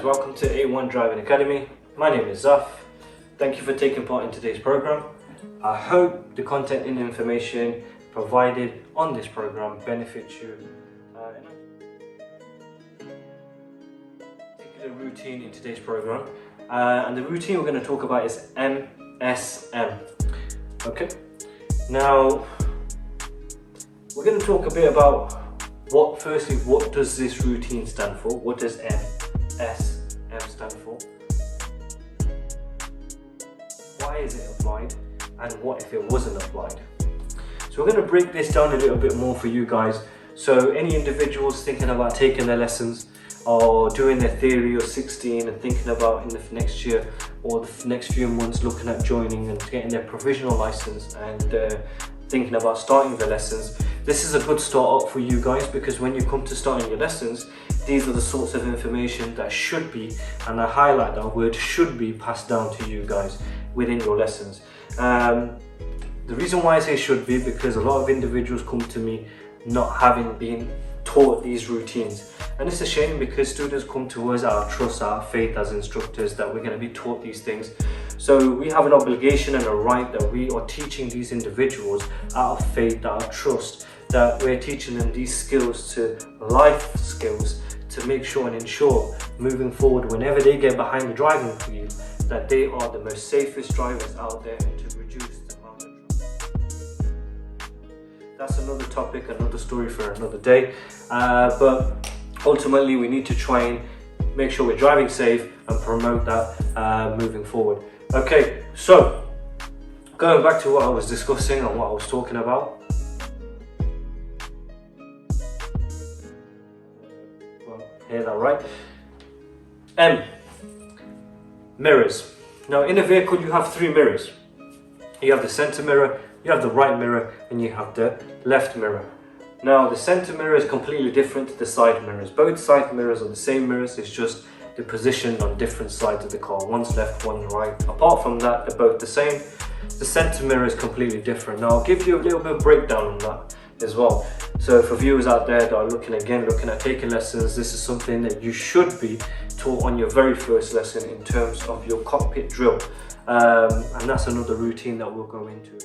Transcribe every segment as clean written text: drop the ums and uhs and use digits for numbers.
welcome to A1 Driving Academy. My name is Zaf. Thank you for taking part in today's program. I hope the content and information provided on this program benefits you. Particular routine in today's program, and the routine we're going to talk about is M.S.P.S.L. Okay, now we're going to talk a bit about what does this routine stand for? What does M.S.P.S.L stand for? Why is it applied? And what if it wasn't applied? So we're going to break this down a little bit more for you guys. So any individuals thinking about taking their lessons or doing their theory or 16 and thinking about in the next year or the next few months looking at joining and getting their provisional license and thinking about starting the lessons, this is a good start up for you guys, because when you come to starting your lessons, these are the sorts of information that should be, and I highlight that word, should be passed down to you guys within your lessons. The reason why I say should be, because a lot of individuals come to me not having been taught these routines, and it's a shame, because students come to us out of trust, out of faith as instructors, that we're going to be taught these things. So we have an obligation and a right that we are teaching these individuals out of faith, out of trust, that we're teaching them these skills, to life skills, to make sure and ensure moving forward, whenever they get behind the driving wheel, that they are the most safest drivers out there, and to reduce the amount of trouble. That's another topic, another story for another day, but ultimately we need to try and make sure we're driving safe and promote that moving forward. Okay, so going back to what I was discussing and what I was talking about. Hear that right? Mirrors. Now in a vehicle you have three mirrors. You have the center mirror, you have the right mirror, and you have the left mirror. Now the center mirror is completely different to the side mirrors. Both side mirrors are the same mirrors, it's just they're positioned on different sides of the car. One's left, one's right. Apart from that, they're both the same. The center mirror is completely different. Now I'll give you a little bit of breakdown on that as well. So for viewers out there that are looking at taking lessons, this is something that you should be taught on your very first lesson in terms of your cockpit drill, and that's another routine that we'll go into.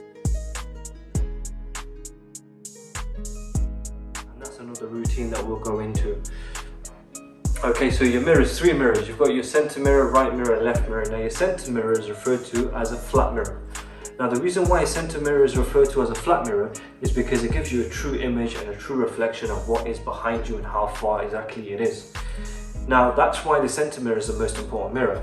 Okay, so your mirrors, three mirrors. You've got your center mirror, right mirror, and left mirror. Now your center mirror is referred to as a flat mirror. Now the reason why a center mirror is referred to as a flat mirror is because it gives you a true image and a true reflection of what is behind you and how far exactly it is. Now that's why the center mirror is the most important mirror.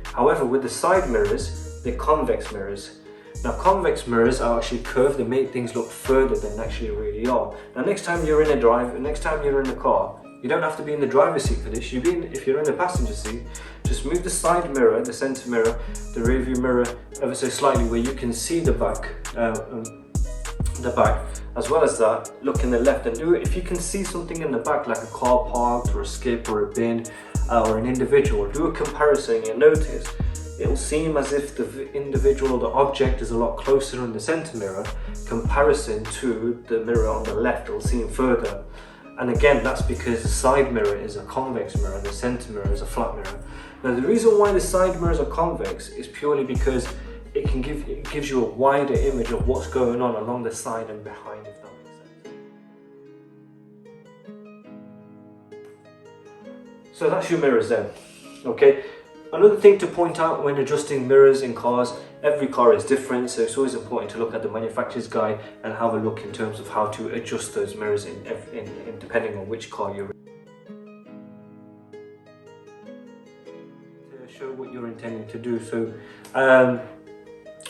However, with the side mirrors, they're convex mirrors. Now convex mirrors are actually curved, they make things look further than they actually really are. Now next time you're in the car, you don't have to be in the driver's seat for this. If you're in the passenger seat, just move the side mirror, the center mirror, the rear view mirror ever so slightly, where you can see the back, as well as that. Look in the left and do it. If you can see something in the back, like a car parked or a skip or a bin or an individual, do a comparison. You'll notice it'll seem as if the individual or the object is a lot closer in the center mirror comparison to the mirror on the left. It'll seem further. And again, that's because the side mirror is a convex mirror and the center mirror is a flat mirror. Now the reason why the side mirrors are convex is purely because it gives you a wider image of what's going on along the side and behind, if that makes sense. So that's your mirrors then, okay? Another thing to point out when adjusting mirrors in cars, every car is different, so it's always important to look at the manufacturer's guide and have a look in terms of how to adjust those mirrors in depending on which car you're in. To show what you're intending to do.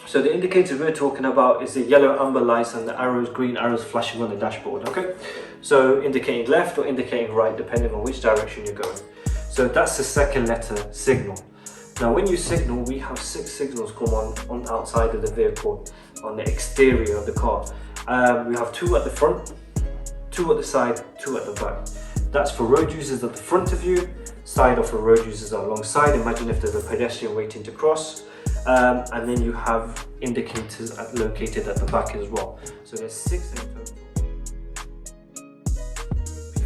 So the indicators we're talking about is the yellow amber lights and the arrows, green arrows flashing on the dashboard, okay? So indicating left or indicating right, depending on which direction you're going. So that's the second letter signal. Now when you signal, we have 6 signals come on outside of the vehicle, on the exterior of the car. We have 2 at the front, 2 at the side, 2 at the back. That's for road users at the front of you, side or for road users alongside. Imagine if there's a pedestrian waiting to cross. And then you have indicators located at the back as well. So there's 6 in total.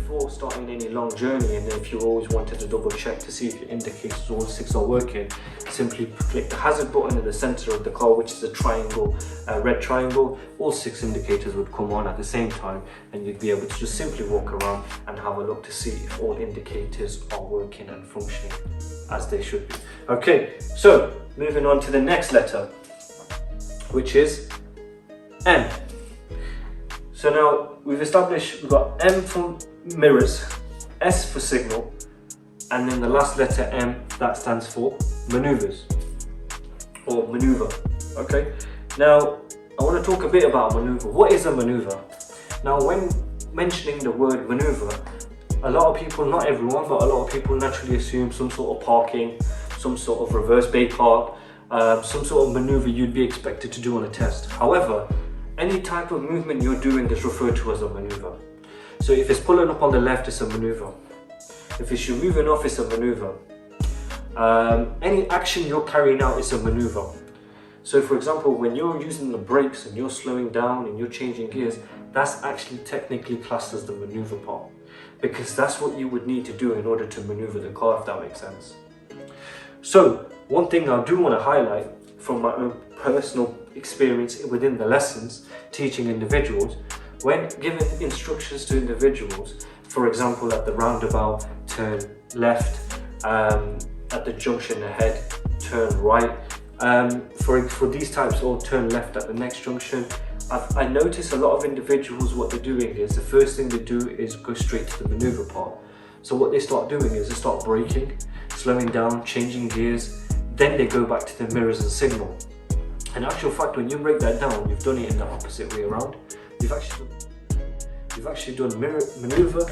before starting any long journey, and if you always wanted to double check to see if your indicators all 6 are working, simply click the hazard button in the center of the car, which is a triangle, a red triangle. All 6 indicators would come on at the same time, and you'd be able to just simply walk around and have a look to see if all indicators are working and functioning as they should be. Okay, so moving on to the next letter, which is M. So now we've established we've got M for mirrors, S for signal, and then the last letter M, that stands for maneuvers or maneuver. Okay, now I want to talk a bit about maneuver. What is a maneuver? Now, when mentioning the word maneuver, a lot of people, not everyone, but a lot of people naturally assume some sort of parking, some sort of reverse bay park, some sort of maneuver you'd be expected to do on a test. However, any type of movement you're doing is referred to as a maneuver. So if it's pulling up on the left, it's a maneuver. If it's you moving off, it's a maneuver. Any action you're carrying out is a maneuver. So for example, when you're using the brakes and you're slowing down and you're changing gears, that's actually technically classed as the maneuver part, because that's what you would need to do in order to maneuver the car, if that makes sense. So one thing I do want to highlight from my own personal experience within the lessons teaching individuals, when giving instructions to individuals, for example at the roundabout, turn left, at the junction ahead, turn right, for these types, or turn left at the next junction, I notice a lot of individuals, what they're doing is the first thing they do is go straight to the maneuver part. So what they start doing is they start braking, slowing down, changing gears, then they go back to the mirrors and signal. In actual fact, when you break that down, you've done it in the opposite way around. You've actually done maneuver,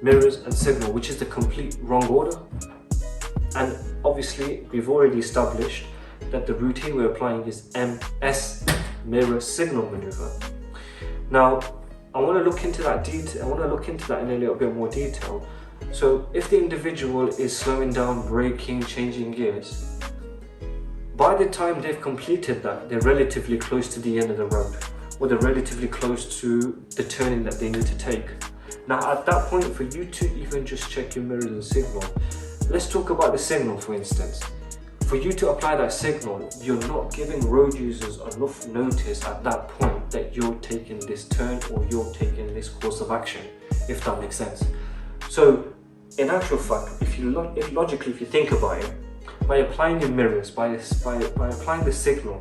mirrors and signal, which is the complete wrong order. And obviously we've already established that the routine we're applying is M.S.P.S.L, mirror signal maneuver. Now I want to look into that detail. I want to look into that in a little bit more detail. So if the individual is slowing down, braking, changing gears, by the time they've completed that, they're relatively close to the end of the road, or they're relatively close to the turning that they need to take. Now at that point, for you to even just check your mirrors and signal, let's talk about the signal for instance. For you to apply that signal, you're not giving road users enough notice at that point that you're taking this turn or you're taking this course of action, if that makes sense. So in actual fact, if logically you think about it, by applying your mirrors, by applying the signal,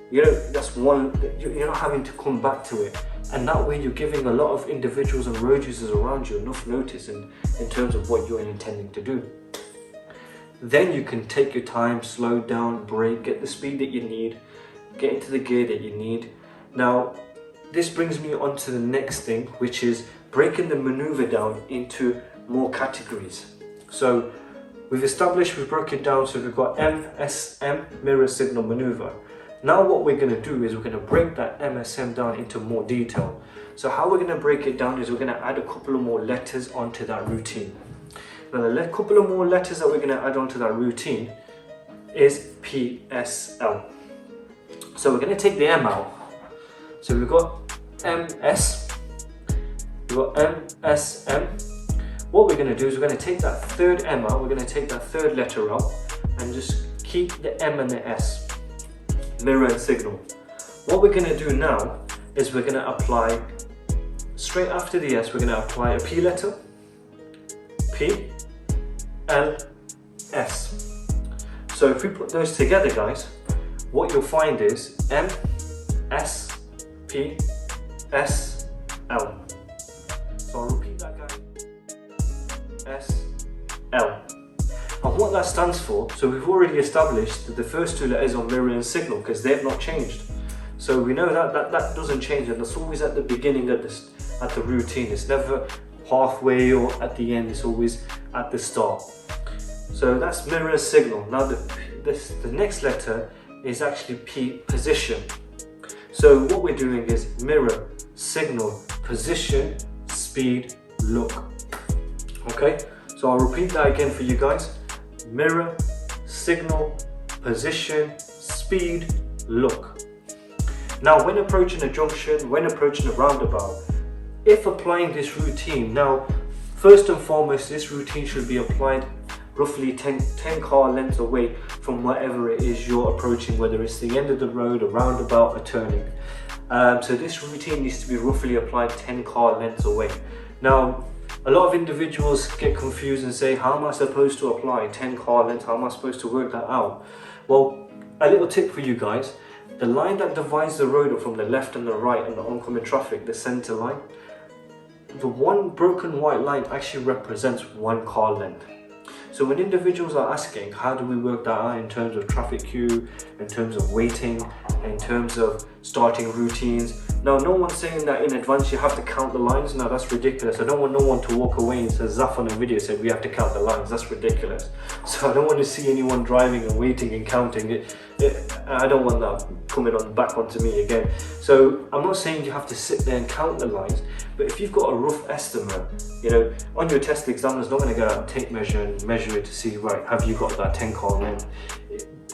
you know, that's one, you're not having to come back to it, and that way you're giving a lot of individuals and road users around you enough notice in terms of what you're intending to do. Then you can take your time, slow down, brake, get the speed that you need, get into the gear that you need. Now this brings me on to the next thing, which is breaking the maneuver down into more categories. So we've broken it down, so we've got M.S.M, mirror signal maneuver. Now what we're going to do is we're going to break that M.S.M down into more detail. So how we're going to break it down is we're going to add a couple of more letters onto that routine. Now the couple of more letters that we're going to add onto that routine is P.S.L. So we're going to take the M out. So we've got M.S, we've got M.S.M. What we're going to do is we're going to take that third M out, we're going to take that third letter out and just keep the M and the S, mirror and signal. What we're going to do now is we're going to apply, straight after the S, we're going to apply a P letter, P, L, S. So if we put those together, guys, what you'll find is M, S, P, S, L. So I'll repeat that, guys. S, L. And what that stands for, so we've already established that the first two letters are mirror and signal because they've not changed. So we know that doesn't change, and that's always at the beginning at the routine. It's never halfway or at the end, it's always at the start. So that's mirror signal. Now the next letter is actually P, position. So what we're doing is mirror, signal, position, speed, look. Okay, so I'll repeat that again for you guys. Mirror, signal, position, speed, look. Now when approaching a junction, when approaching a roundabout, if applying this routine, now first and foremost, this routine should be applied roughly 10 car lengths away from whatever it is you're approaching, whether it's the end of the road, a roundabout, a turning. So this routine needs to be roughly applied 10 car lengths away. Now, a lot of individuals get confused and say, how am I supposed to apply 10 car lengths? How am I supposed to work that out? Well, a little tip for you guys. The line that divides the road up from the left and the right and the oncoming traffic, the center line, the one broken white line actually represents 1 car length. So when individuals are asking, how do we work that out in terms of traffic queue, in terms of waiting, in terms of starting routines? Now, no one's saying that in advance you have to count the lines. Now, that's ridiculous. I don't want no one to walk away and say, Zaf on a video said we have to count the lines. That's ridiculous. So I don't want to see anyone driving and waiting and counting it. I don't want that coming back onto me again. So I'm not saying you have to sit there and count the lines, but if you've got a rough estimate, on your test, the examiner's not going to go out and tape measure and measure it to see, right, have you got that 10 car length?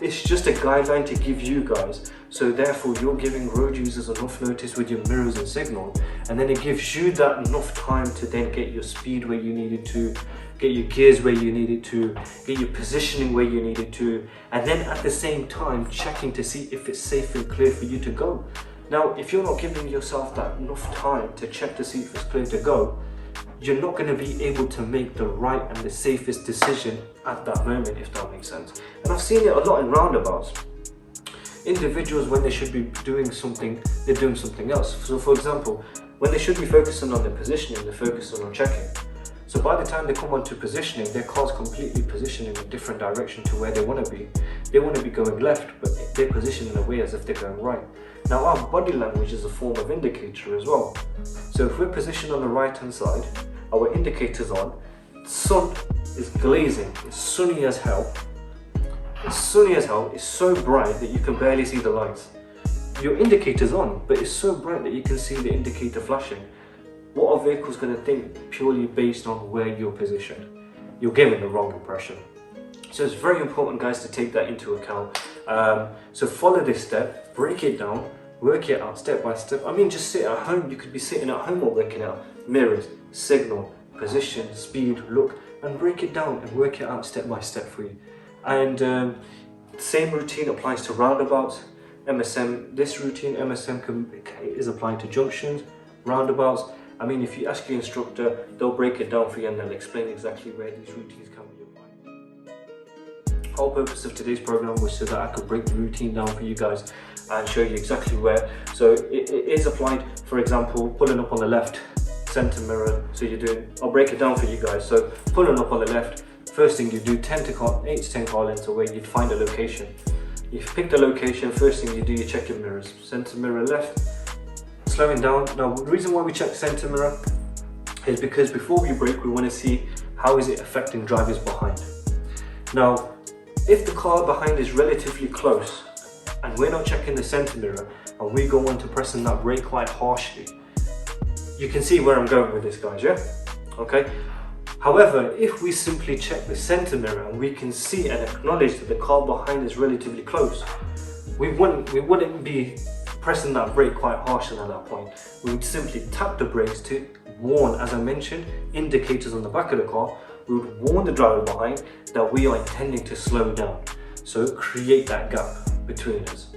It's just a guideline to give you guys, so therefore you're giving road users enough notice with your mirrors and signal, and then it gives you that enough time to then get your speed where you needed to, get your gears where you needed to, get your positioning where you needed to, and then at the same time checking to see if it's safe and clear for you to go. Now, if you're not giving yourself that enough time to check to see if it's clear to go, you're not going to be able to make the right and the safest decision at that moment, if that makes sense. And I've seen it a lot in roundabouts. Individuals, when they should be doing something, they're doing something else. So for example, when they should be focusing on their positioning, they're focusing on checking. So by the time they come onto positioning, their car's completely positioned in a different direction to where they want to be. They want to be going left, but they're positioned in a way as if they're going right. Now, our body language is a form of indicator as well. So if we're positioned on the right hand side, our indicator's on, the sun is glazing, it's sunny as hell. It's sunny as hell, it's so bright that you can barely see the lights. Your indicator's on, but it's so bright that you can see the indicator flashing. What are vehicles going to think purely based on where you're positioned? You're giving the wrong impression. So it's very important, guys, to take that into account. So follow this step, break it down, work it out step by step. I mean, just sit at home. You could be sitting at home while working out mirrors, signal, position, speed, look, and break it down and work it out step by step for you. And same routine applies to roundabouts. This routine, M.S.P.S.L, is applied to junctions, roundabouts. I mean, if you ask your instructor, they'll break it down for you and they'll explain exactly where these routines can be applied. The whole purpose of today's program was so that I could break the routine down for you guys and show you exactly where. So it is applied, for example, pulling up on the left, center mirror. So you're doing, I'll break it down for you guys. So pulling up on the left, first thing you do, 8 to 10 car lengths away, you'd find a location. You pick the location, first thing you do, you check your mirrors. Center mirror left, slowing down. Now, the reason why we check center mirror is because before we brake, we want to see how is it affecting drivers behind. Now, if the car behind is relatively close and we're not checking the center mirror and we go on to pressing that brake quite harshly, you can see where I'm going with this, guys, yeah? Okay. However, if we simply check the center mirror and we can see and acknowledge that the car behind is relatively close, we wouldn't be pressing that brake quite harshly at that point. We would simply tap the brakes to warn, as I mentioned, indicators on the back of the car. We would warn the driver behind that we are intending to slow down. So create that gap between us,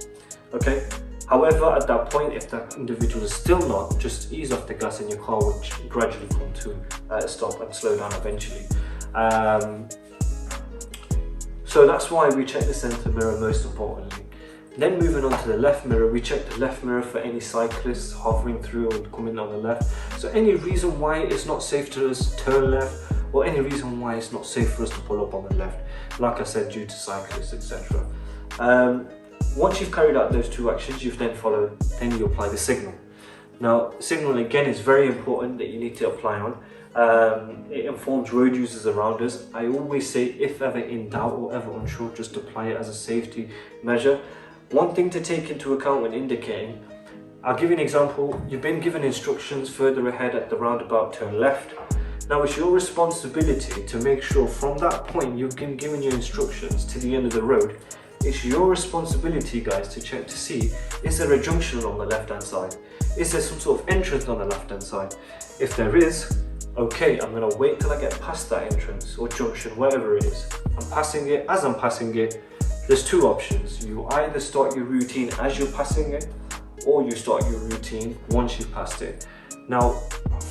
okay? However, at that point, if that individual is still not, just ease off the gas and your car will gradually come to a stop and slow down eventually. So that's why we check the center mirror most importantly. Then moving on to the left mirror, we check the left mirror for any cyclists hovering through or coming on the left. So any reason why it's not safe to us turn left, or any reason why it's not safe for us to pull up on the left, like I said, due to cyclists, etc. Once you've carried out those two actions, you apply the signal. Now, signal again is very important that you need to apply on. It informs road users around us. I always say, if ever in doubt or ever unsure, just apply it as a safety measure. One thing to take into account when indicating, I'll give you an example. You've been given instructions further ahead at the roundabout, turn left. Now it's your responsibility to make sure from that point you've been given your instructions to the end of the road It's your responsibility, guys, to check to see, is there a junction on the left hand side? Is there some sort of entrance on the left hand side? If there is, okay, I'm going to wait till I get past that entrance or junction, whatever it is. I'm passing it. As I'm passing it, there's two options. You either start your routine as you're passing it, or you start your routine once you've passed it. Now,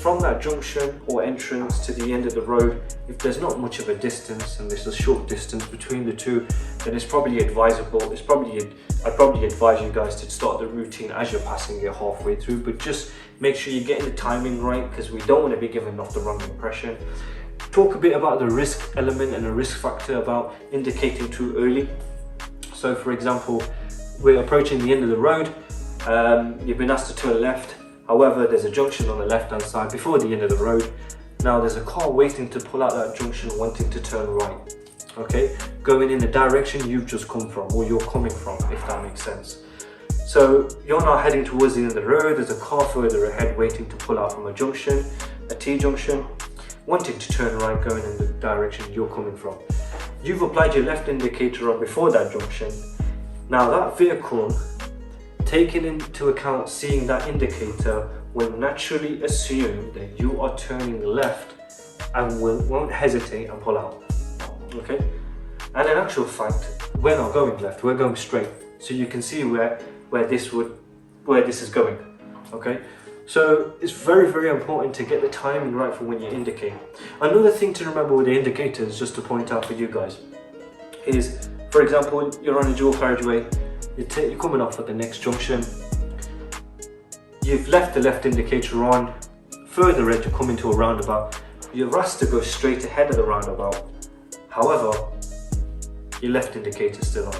from that junction or entrance to the end of the road, if there's not much of a distance and there's a short distance between the two, then it's probably advisable. I'd probably advise you guys to start the routine as you're passing it halfway through, but just make sure you're getting the timing right, because we don't want to be giving off the wrong impression. Talk a bit about the risk element and the risk factor about indicating too early. So for example, we're approaching the end of the road, you've been asked to turn left, however there's a junction on the left hand side before the end of the road. Now there's a car waiting to pull out that junction, wanting to turn right, okay, going in the direction you've just come from, or you're coming from, if that makes sense. So you're now heading towards the end of the road, there's a car further ahead waiting to pull out from a junction, a T-junction, wanting to turn right, going in the direction you're coming from. You've applied your left indicator on before that junction. Now that vehicle, taking into account seeing that indicator, will naturally assume that you are turning left and won't hesitate and pull out, okay? And in actual fact, we're not going left, we're going straight. So you can see where this is going, okay? So it's very, very important to get the timing right for when you indicate. Another thing to remember with the indicators, just to point out for you guys, is, for example, you're on a dual carriageway, you're coming off at the next junction, you've left the left indicator on, further ahead you're coming to a roundabout, you're asked to go straight ahead of the roundabout, however, your left indicator is still on.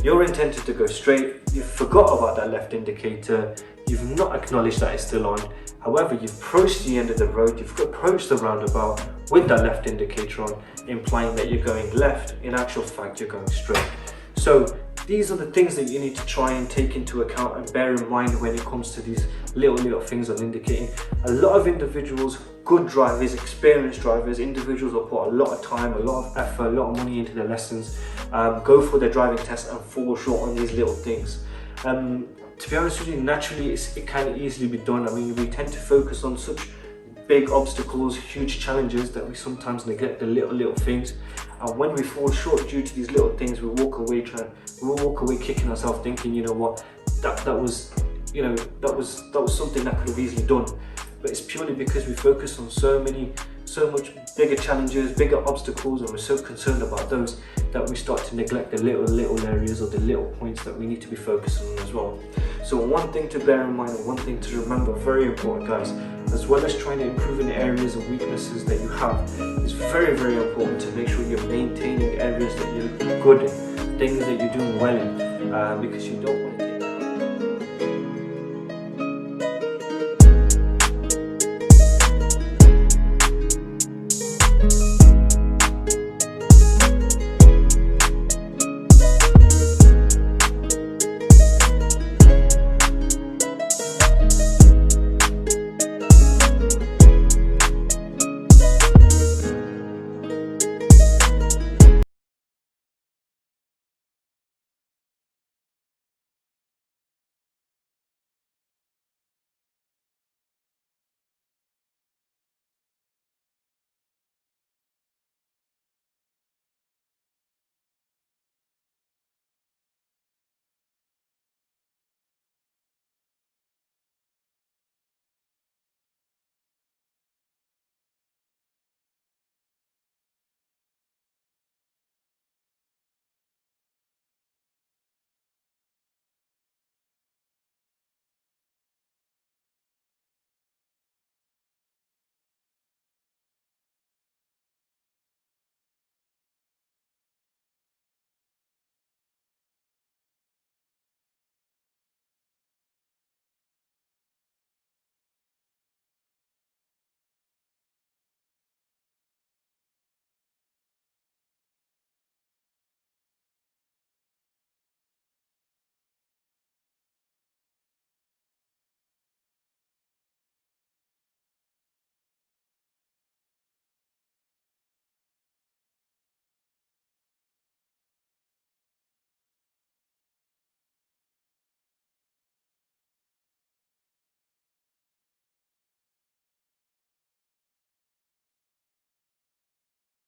You're intended to go straight, you've forgot about that left indicator, you've not acknowledged that it's still on, however you've approached the end of the road, you've approached the roundabout with that left indicator on, implying that you're going left. In actual fact, you're going straight. So these are the things that you need to try and take into account and bear in mind when it comes to these little things on indicating. A lot of individuals, good drivers, experienced drivers, individuals will put a lot of time, a lot of effort, a lot of money into their lessons, go for their driving test and fall short on these little things. To be honest with you, naturally it can easily be done. I mean, we tend to focus on such big obstacles, huge challenges, that we sometimes neglect the little things. And when we fall short due to these little things, we walk away kicking ourselves, thinking, you know what, that was something that could have easily done. But it's purely because we focus on so much bigger challenges, bigger obstacles, and we're so concerned about those that we start to neglect the little areas or the little points that we need to be focusing on as well. So one thing to bear in mind, and one thing to remember, very important guys, as well as trying to improve in the areas of weaknesses that you have, it's very, very important to make sure you're maintaining areas that you're good in, things that you're doing well in, because you don't want to take